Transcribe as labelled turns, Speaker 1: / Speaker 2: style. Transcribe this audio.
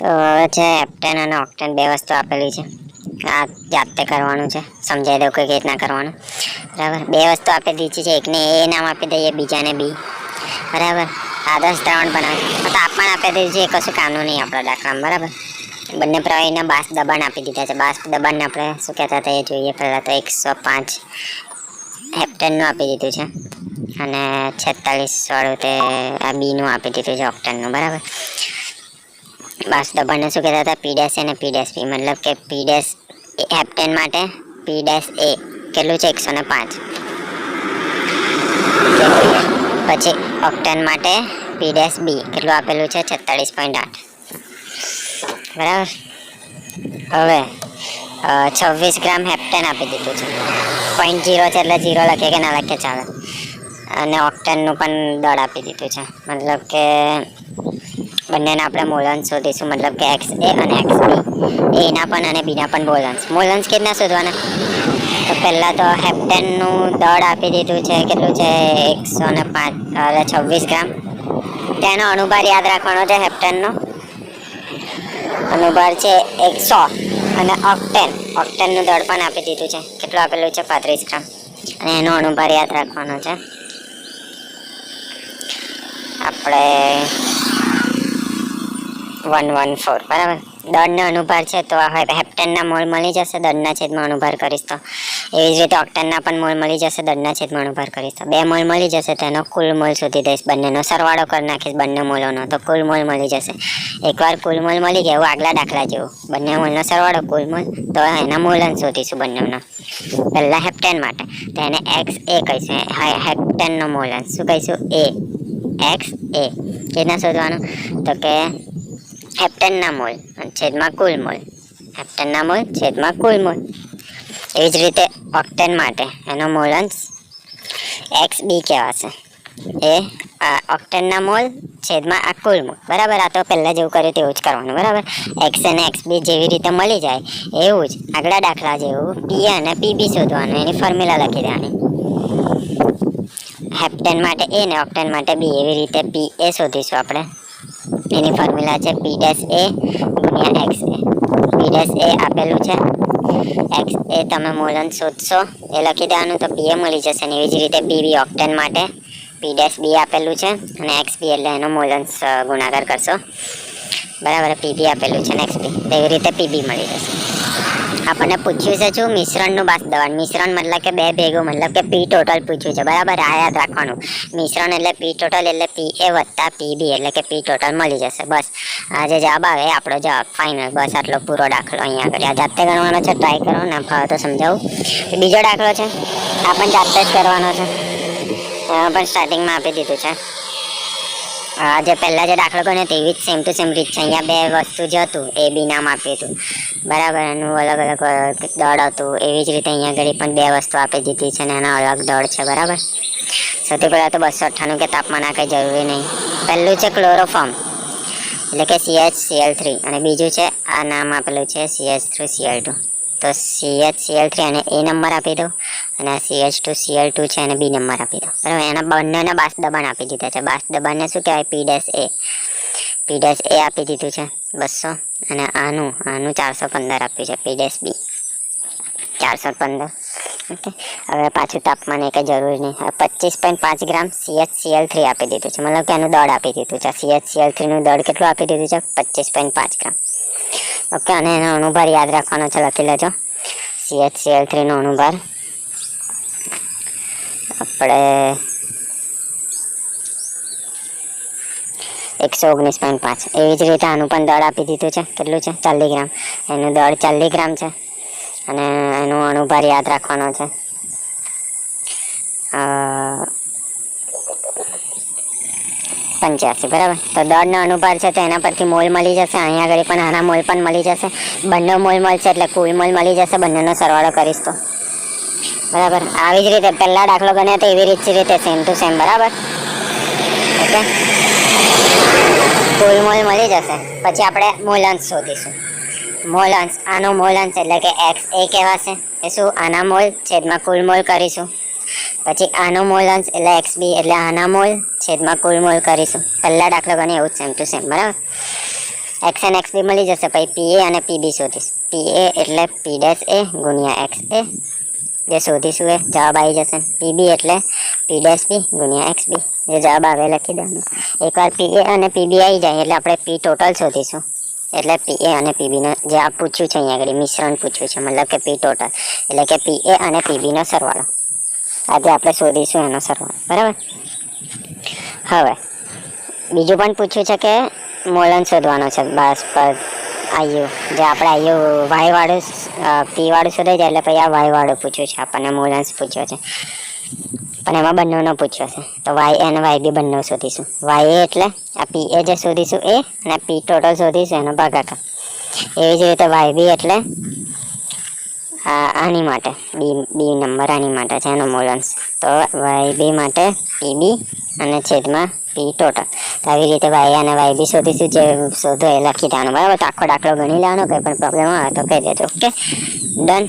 Speaker 1: તો હવે છે હેપ્ટેન અને ઓક્ટેન બે વસ્તુ આપેલી છે. આ જાતે કરવાનું છે, સમજાઈ દઉં કે રીતના કરવાનું. બરાબર, બે વસ્તુ આપી દીધી છે. એકને એ નામ આપી દઈએ, બીજાને બી. બરાબર, આદર્શ દ્રાવણ બનાવે તો તાપમાન આપી દીધું છે. એ કશું કામનું નહીં આપણા દાખલામાં. બરાબર, બંને પ્રવાહીના બાષ્પ દબાણ આપી દીધા છે. બાષ્પ દબાણને આપણે શું કહેતા હતા એ જોઈએ. પહેલાં તો 105 હેપ્ટેનનું આપી દીધું છે અને 46 વાળું તે આ બીનું આપી દીધું છે, ઓક્ટેનનું. બરાબર, બાષ્પ દબાણને શું કહેતા હતા? પી- અને પી-બી. મતલબ કે પી- હેપ્ટેન માટે પી-એ કેટલું છે? 105. પછી ઓક્ટેન માટે પી-બી કેટલું આપેલું છે? 46.8. બરાબર, હવે 26 ગ્રામ હેપ્ટેન આપી દીધું છે. 0.0 છે એટલે 0 લખીએ કે ના લખીએ ચાલે. અને ઓક્ટેનનું પણ દળ આપી દીધું છે. મતલબ કે બંનેના આપણે મોલન્સ શોધીશું. મતલબ કે XA અને XB, એના પણ અને બીના પણ મોલન્સ કેટલા શોધવાના? તો પહેલાં તો હેપ્ટેનનું દળ આપી દીધું છે. કેટલું છે? 105 26 ગ્રામ. તેનો અણુભાર યાદ રાખવાનો છે. હેપ્ટેનનો અણુભાર છે 100. અને ઓક્ટેનનું દળ પણ આપી દીધું છે. કેટલું આપેલું છે? 35 ગ્રામ. અને એનો અણુભાર યાદ રાખવાનો છે આપણે 114. બરાબર, દળનો અણુભાર છે તો હેપ્ટેનના મોલ મળી જશે. દળના છેદમાં અણુભાર કરીશ તો એવી જ રીતે ઓક્ટેનના પણ મોલ મળી જશે. દળના છેદમાં અણુભાર કરીશ તો 2 મોલ મળી જશે. તેનો કુલ મોલ શોધી દઈશ. બંનેનો સરવાળો કરી નાખીશ બંને મોલોનો, તો કુલ મોલ મળી જશે. એકવાર કુલ મોલ મળી ગયા, એવું આગલા દાખલા જેવું. બંને મોલનો સરવાળો કુલ મોલ, તો એના મોલન શોધીશું બંનેનો. પહેલાં હેપ્ટેન માટે તો એને XA કહીશું. હેપ્ટેનનો મોલન શું કહીશું? XA. કેટલા શોધવાનું? તો કે હેપ્ટેનના મોલ છેદમાં કુલ મોલ. હેપ્ટેનના મોલ છેદમાં કુલ મોલ. એવી જ રીતે ઓક્ટેન માટે એનો મોલન્સ XB કહેવાશે. એ ઓક્ટેનના મોલ છેદમાં આ કુલ મોલ. બરાબર, આ તો પહેલાં જેવું કર્યું તેવું જ કરવાનું. બરાબર, X અને XB જેવી રીતે મળી જાય એવું જ આગલા દાખલા જેવું PA અને PB શોધવાનું. એની ફોર્મ્યુલા લખી દેવાની. હેપ્ટેન માટે A ને ઓક્ટેન માટે B. એવી રીતે PA શોધીશું આપણે. એની ફોર્મ્યુલા છે P-A ગુણ્યા XA. P-A આપેલું છે. XA તમે મોલન શોધશો એ લખી દેવાનું, તો PA મળી જશે. ને એવી જ રીતે BB ઓક્ટેન માટે P-B આપેલું છે અને XB એટલે એનો મોલન્સ ગુણાકાર કરશો. બરાબર, PB આપેલું છે ને XB, તેવી રીતે PB મળી જશે. આપણને પૂછ્યું છે શું? મિશ્રણનું બાષ્પ દબાણ. મિશ્રણ મતલબ કે બે ભેગું, મતલબ કે P ટોટલ પૂછ્યું છે. બરાબર, આ યાદ રાખવાનું. મિશ્રણ એટલે P ટોટલ એટલે PA વત્તા PB એટલે કે P ટોટલ મળી જશે. બસ, આ જે જવાબ આવે એ આપણો જવાબ ફાઇનલ. બસ આટલો પૂરો દાખલો અહીંયા આગળ. આ જાતે ગણવાનો છે. ટ્રાય કરો, ના ફાવે તો સમજાવું. બીજો દાખલો છે, આ પણ જાતે જ કરવાનો છે. પણ સ્ટાર્ટિંગમાં આપી દીધું છે. જે પહેલા જે દાખલો ગણ્યો તેવી જ સેમ ટુ સેમ રીત છે. અહીંયા બે વસ્તુ જ હતું, એ બી નામ આપ્યું હતું. બરાબર, એનું અલગ અલગ દળ હતું. એવી જ રીતે અહીંયા આગળ પણ બે વસ્તુ આપી દીધી છે ને એના અલગ દળ છે. બરાબર, સૌથી પહેલાં તો 298 કે તાપમાન આ કંઈ જરૂરી નહીં. પહેલું છે ક્લોરોફોર્મ એટલે કે CHCl3 અને બીજું છે આ નામ આપેલું છે CH3Cl2. તો CHCl3 અને A નંબર આપી દો અને આ CH2Cl2 છે અને B નંબર આપી દો. બરાબર, એના બંનેના બાષ્પ દબાણ આપી દીધા છે. બાષ્પ દબાણને શું કહેવાય? P-A આપી દીધું છે 200 અને આનું 415 આપ્યું છે. P-B 415. ઓકે, હવે પાછું તાપમાન એ કંઈ જરૂરી નહીં. 25.5 ગ્રામ CHCl3 આપી દીધું છે. મતલબ કે એનું દળ આપી દીધું છે. CHCl3 નું દળ કેટલું આપી દીધું છે? 25.5 ગ્રામ. ઓકે, અને એનો અણુભાર યાદ રાખવાનો છે. લખી લેજો. CHCl3 નો અણુભાર આપણે 119.5. એવી જ રીતે આનું પણ દળ આપી દીધું છે. કેટલું છે? 40 ગ્રામ. એનું દળ 40 ગ્રામ છે અને એનો અણુભાર યાદ રાખવાનો છે 85. બરાબર, તો દળનો અણુભાર છે તો એના પરથી મોલ મળી જશે. અહીંયા આગળ પણ આના મોલ પણ મળી જશે. બંને મોલ મળશે એટલે કુલ મોલ મળી જશે. બંનેનો સરવાળો કરીશ તો. બરાબર, આવી જ રીતે પહેલા દાખલો ગણ્યો તો એવી રીતે સેમ ટુ સેમ. બરાબર, ઓકે, કુલ મોલ મળી જશે. પછી આપણે મોલન્સ શોધીશું. મોલન્સ, આનો મોલન્સ એટલે કે XA કહેવાશે. એ શું? આના મોલ છેદમાં કુલ મોલ કરીશું. પછી આનો મોલન્સ એટલે XB એટલે આના મોલ છેદમાં કુલ મોલ કરીશું. પહેલા દાખલો ગણી એવું જ સેમ ટુ સેમ. બરાબર, એક્સ અને એક્સ બી મળી જશે. પછી પી એ અને પી બી શોધીશું. પી એ એટલે પી ડેશ એ ગુણ્યા એક્સ એ જે શોધીશું એ જવાબ આવી જશે. પી બી એટલે પી ડેશ બી ગુણ્યા એક્સ બી જે જવાબ આવે લખી દેવાનો. એકવાર પી એ અને પી બી આવી જાય એટલે આપણે પી ટોટલ શોધીશું. એટલે પી એ અને પીબીનો જે આ પૂછ્યું છે અહીંયા આગળ મિશ્રણ પૂછ્યું છે, મતલબ કે પી ટોટલ એટલે કે પી એ અને પીબીનો સરવાળો. આજે આપણે શોધીશું એનો સરવાળો. બરાબર. હવે બીજું પણ પૂછ્યું છે કે મોલન શોધવાનો છે. બસ પર આયુ જે આપણે આયુ વાય વાળું પી વાળું શોધાઈ જાય એટલે પછી આ વાય વાળું પૂછ્યું છે આપણને, મોલન્સ પૂછ્યો છે. પણ એમાં બંનેનો પૂછ્યો છે તો વાય અને વાય બી બંને શોધીશું. વાય એટલે આ પી એ જે શોધીશું એ અને પી ટોટલ શોધીશું એનો ભાગાકાર. એવી જ રીતે વાય બી એટલે આની માટે બી નંબર આની માટે છે એનો મોલન્સ. તો વાય બી માટે પી બી અને છેદમાં પી ટોટલ. તો આવી રીતે વાય અને વાય બી શોધીશું. જે શોધો એ લખી દેવાનું. બરાબર. તો આખો દાખલો ગણી લેવાનો. કંઈ પણ પ્રોબ્લેમ આવે તો કહી દેજો. Okay, done.